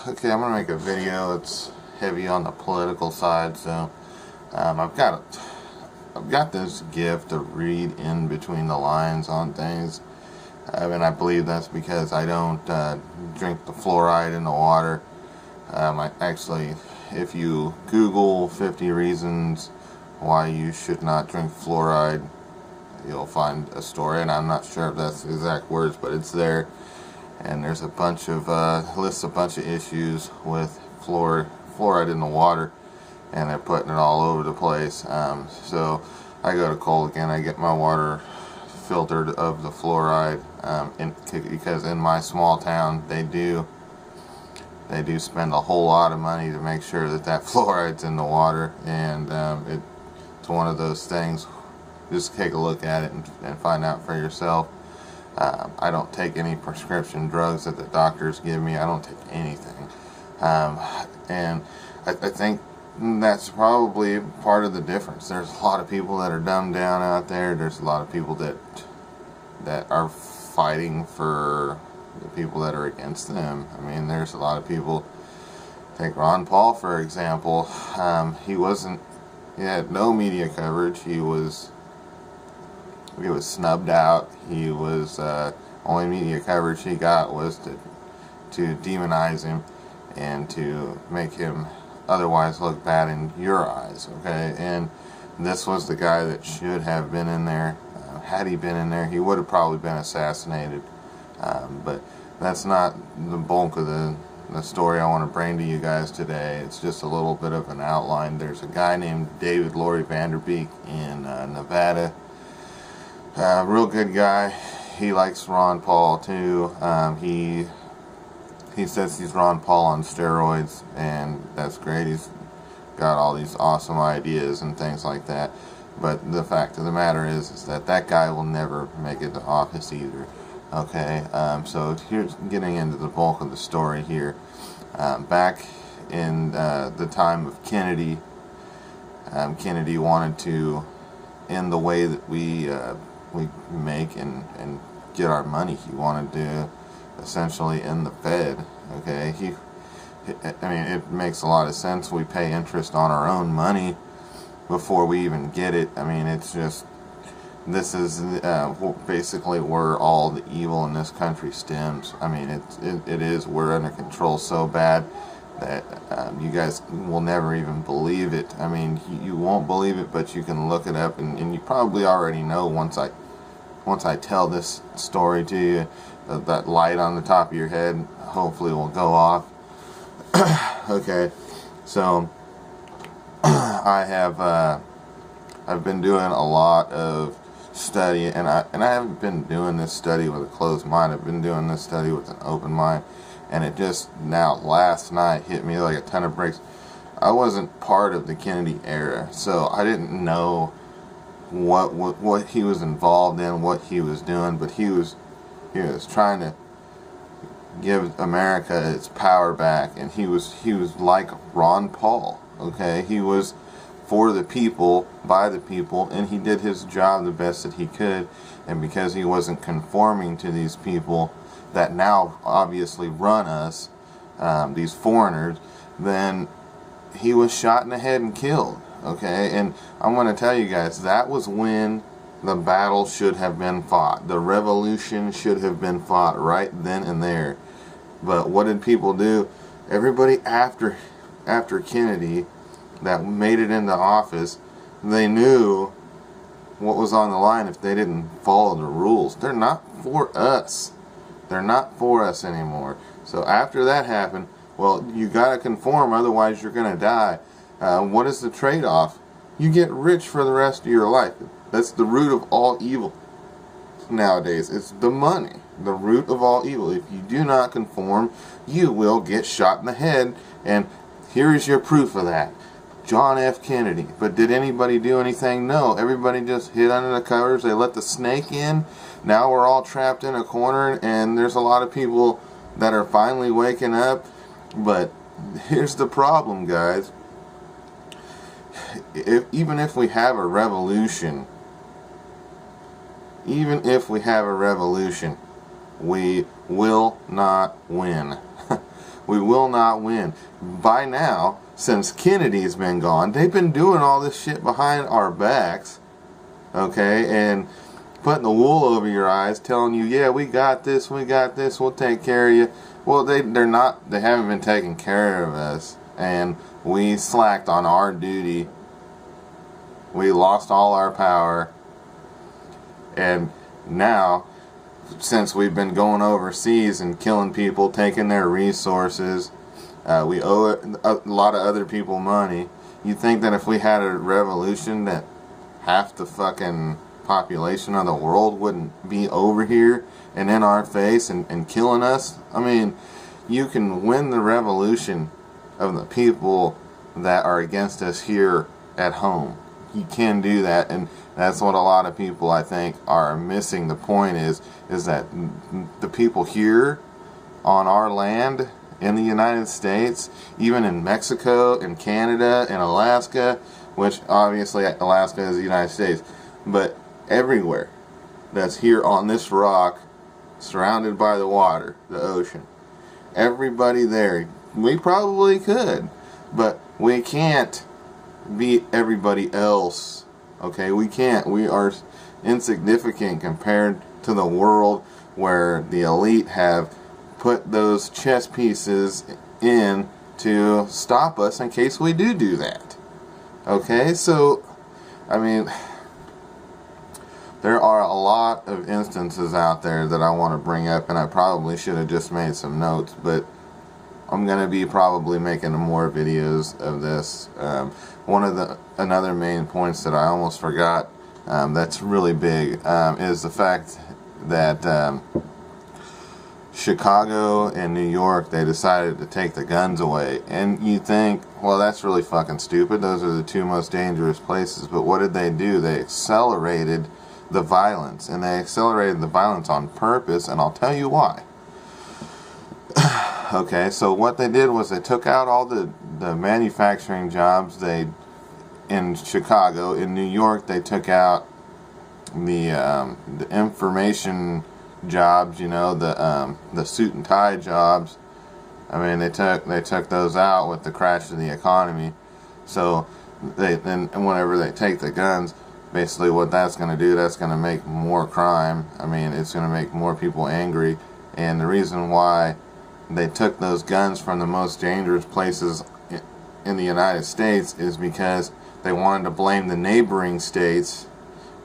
Okay, I'm gonna make a video that's heavy on the political side. So I've got this gift to read in between the lines on things, and I believe that's because I don't drink the fluoride in the water. If you Google 50 reasons why you should not drink fluoride, you'll find a story, and I'm not sure if that's the exact words, but it's there. And there's a bunch of lists a bunch of issues with fluoride in the water, and they're putting it all over the place. So I go to Culligan, I get my water filtered of the fluoride, because in my small town they do spend a whole lot of money to make sure that fluoride's in the water, and it's one of those things. Just take a look at it and find out for yourself. I don't take any prescription drugs that the doctors give me. I don't take anything. And I think that's probably part of the difference. There's a lot of people that are dumbed down out there. There's a lot of people that are fighting for the people that are against them. I mean, there's a lot of people. Take Ron Paul, for example. He had no media coverage. He was snubbed out. He was only media coverage he got was to demonize him and to make him otherwise look bad in your eyes. Okay, and this was the guy that should have been in there. Had he been in there, he would have probably been assassinated. But that's not the bulk of the story I want to bring to you guys today. It's just a little bit of an outline. There's a guy named David Laurie Vanderbeek in Nevada. Real good guy. He likes Ron Paul too. He says he's Ron Paul on steroids, and that's great. He's got all these awesome ideas and things like that. But the fact of the matter is that guy will never make it to office either. Okay, so here's getting into the bulk of the story here. Back in the time of Kennedy, Kennedy wanted to end the way that we make and get our money. He wanted to essentially end the Fed. Okay, I mean, it makes a lot of sense. We pay interest on our own money before we even get it. I mean, it's just, this is basically where all the evil in this country stems. I mean, it is. We're under control so bad that you guys will never even believe it. I mean, you won't believe it, but you can look it up, and you probably already know once I tell this story to you. That light on the top of your head hopefully will go off. Okay, so I've been doing a lot of study, and I haven't been doing this study with a closed mind. I've been doing this study with an open mind, and it just now last night hit me like a ton of bricks. I wasn't part of the Kennedy era, so I didn't know what he was involved in, what he was doing, but he was trying to give America its power back, and he was like Ron Paul. Okay, he was for the people, by the people, and he did his job the best that he could. And because he wasn't conforming to these people that now obviously run us, these foreigners, then he was shot in the head and killed. Okay, and I'm going to tell you guys, that was when the battle should have been fought. The revolution should have been fought right then and there. But what did people do? Everybody after Kennedy that made it into office, they knew what was on the line if they didn't follow the rules. They're not for us. They're not for us anymore. So after that happened, well, you got to conform, otherwise you're going to die. What is the trade-off? You get rich for the rest of your life. That's the root of all evil nowadays. It's the money. The root of all evil. If you do not conform, you will get shot in the head. And here is your proof of that. John F. Kennedy. But did anybody do anything? No. Everybody just hid under the covers. They let the snake in. Now we're all trapped in a corner, and there's a lot of people that are finally waking up. But here's the problem, guys. Even if we have a revolution, we will not win. We will not win. By now, since Kennedy's been gone, they've been doing all this shit behind our backs, okay, and putting the wool over your eyes, telling you, yeah, we got this, we'll take care of you. Well, they haven't been taking care of us, and we slacked on our duty. We lost all our power, and now, since we've been going overseas and killing people, taking their resources, we owe a lot of other people money. You think that if we had a revolution that half the fucking population of the world wouldn't be over here and in our face and killing us? I mean, you can win the revolution of the people that are against us here at home. You can do that, and that's what a lot of people, I think, are missing. The point is that the people here on our land in the United States, even in Mexico, in Canada, in Alaska, which obviously Alaska is the United States, but everywhere that's here on this rock, surrounded by the water, the ocean, everybody there, we probably could, but we can't beat everybody else. Okay, we can't. We are insignificant compared to the world where the elite have put those chess pieces in to stop us in case we do that. Okay, so I mean, there are a lot of instances out there that I want to bring up, and I probably should have just made some notes, but I'm going to be probably making more videos of this. Another main points that I almost forgot, that's really big, is the fact that Chicago and New York, they decided to take the guns away. And you think, well, that's really fucking stupid. Those are the two most dangerous places. But what did they do? They accelerated the violence. And they accelerated the violence on purpose, and I'll tell you why. Okay, so what they did was they took out all the manufacturing jobs. In Chicago, in New York, they took out the information jobs. You know, the suit and tie jobs. I mean, they took those out with the crash of the economy. So then whenever they take the guns, basically what that's going to do, that's going to make more crime. I mean, it's going to make more people angry. And the reason why they took those guns from the most dangerous places in the United States is because they wanted to blame the neighboring states.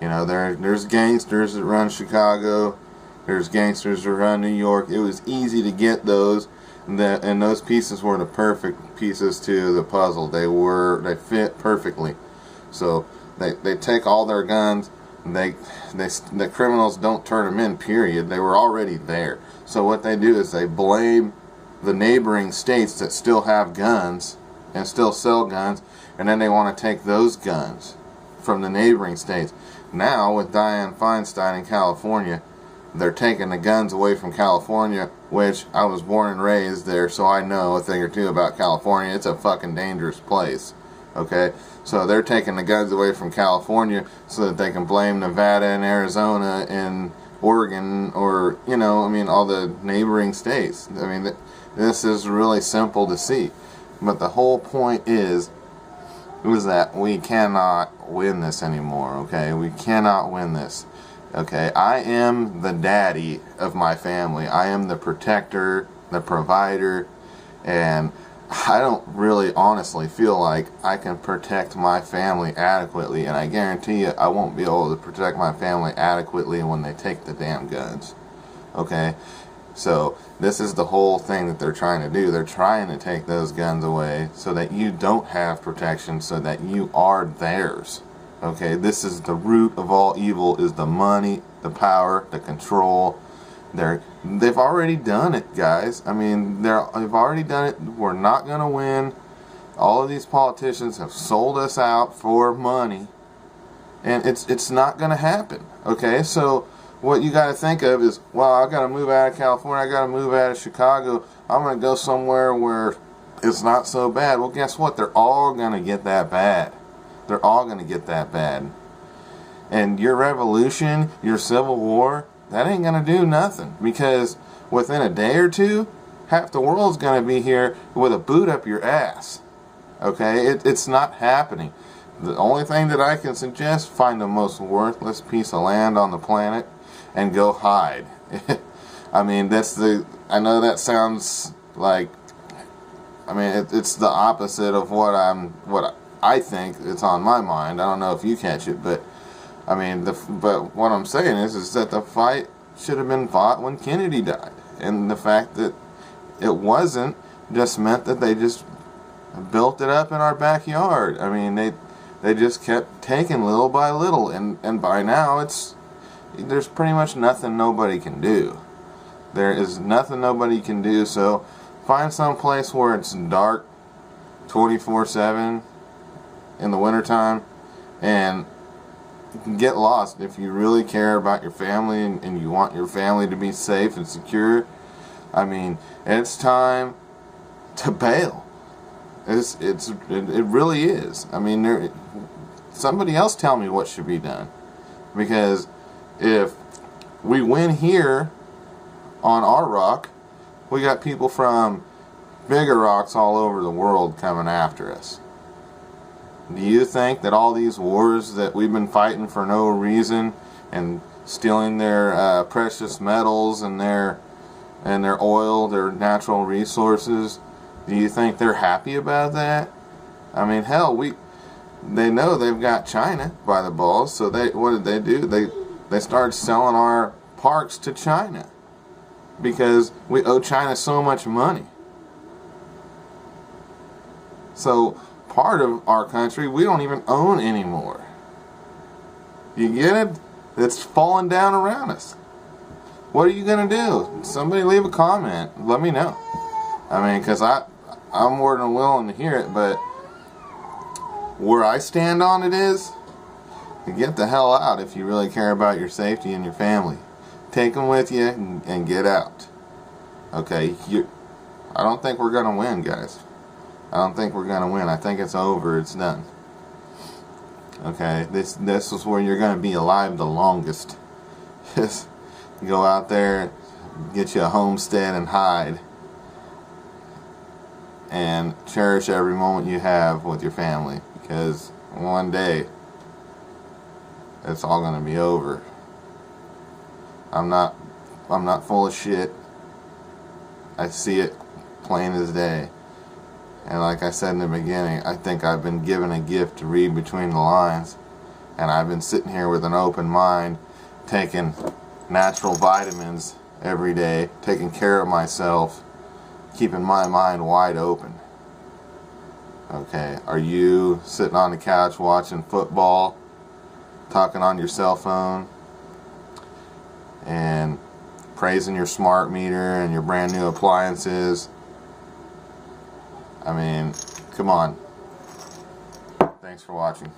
You know, there's gangsters that run Chicago, there's gangsters that run New York. It was easy to get those, and those pieces were the perfect pieces to the puzzle. They fit perfectly. So they take all their guns. The criminals don't turn them in, period. They were already there. So what they do is they blame the neighboring states that still have guns and still sell guns, and then they want to take those guns from the neighboring states. Now, with Dianne Feinstein in California, they're taking the guns away from California, which I was born and raised there, so I know a thing or two about California. It's a fucking dangerous place. Okay? So they're taking the guns away from California so that they can blame Nevada and Arizona and Oregon, or, you know, I mean, all the neighboring states. I mean, this is really simple to see. But the whole point is that we cannot win this anymore, okay? We cannot win this, okay? I am the daddy of my family. I am the protector, the provider, and I don't really honestly feel like I can protect my family adequately, and I guarantee you I won't be able to protect my family adequately when they take the damn guns. Okay? So this is the whole thing that they're trying to do. They're trying to take those guns away so that you don't have protection, so that you are theirs. Okay? This is the root of all evil, is the money, the power, the control. They've already done it, guys. I mean, they've already done it. We're not going to win. All of these politicians have sold us out for money, and it's not going to happen. Okay, so what you got to think of is, well, I got to move out of California. I got to move out of Chicago. I'm going to go somewhere where it's not so bad. Well, guess what? They're all going to get that bad. They're all going to get that bad. And your revolution, your civil war, that ain't going to do nothing, because within a day or two, half the world's going to be here with a boot up your ass. Okay, it's not happening. The only thing that I can suggest, find the most worthless piece of land on the planet and go hide. I mean, I know that sounds like, I mean, it's the opposite of what I think it's on my mind. I don't know if you catch it, but I mean, but what I'm saying is that the fight should have been fought when Kennedy died, and the fact that it wasn't just meant that they just built it up in our backyard. I mean, they just kept taking little by little, and by now there's pretty much nothing nobody can do. There is nothing nobody can do. So find some place where it's dark 24/7 in the wintertime and get lost if you really care about your family and you want your family to be safe and secure. I mean, it's time to bail. It really is. I mean, somebody else tell me what should be done, because if we win here on our rock, we got people from bigger rocks all over the world coming after us. Do you think that all these wars that we've been fighting for no reason and stealing their precious metals and their oil, their natural resources, do you think they're happy about that? I mean, hell, they know they've got China by the balls, so what did they do? They started selling our parks to China because we owe China so much money. So part of our country we don't even own anymore. You get it? It's falling down around us. What are you going to do? Somebody leave a comment. Let me know. I mean, because I'm more than willing to hear it, but where I stand on it is, get the hell out if you really care about your safety and your family. Take them with you and get out. Okay? I don't think we're going to win, guys. I don't think we're going to win. I think it's over. It's done. Okay? This is where you're going to be alive the longest. Just go out there, get you a homestead and hide. And cherish every moment you have with your family, because one day it's all going to be over. I'm not full of shit. I see it plain as day. And like I said in the beginning, I think I've been given a gift to read between the lines, and I've been sitting here with an open mind, taking natural vitamins every day, taking care of myself, keeping my mind wide open. Okay, are you sitting on the couch watching football, talking on your cell phone, and praising your smart meter and your brand new appliances? I mean, come on. Thanks for watching.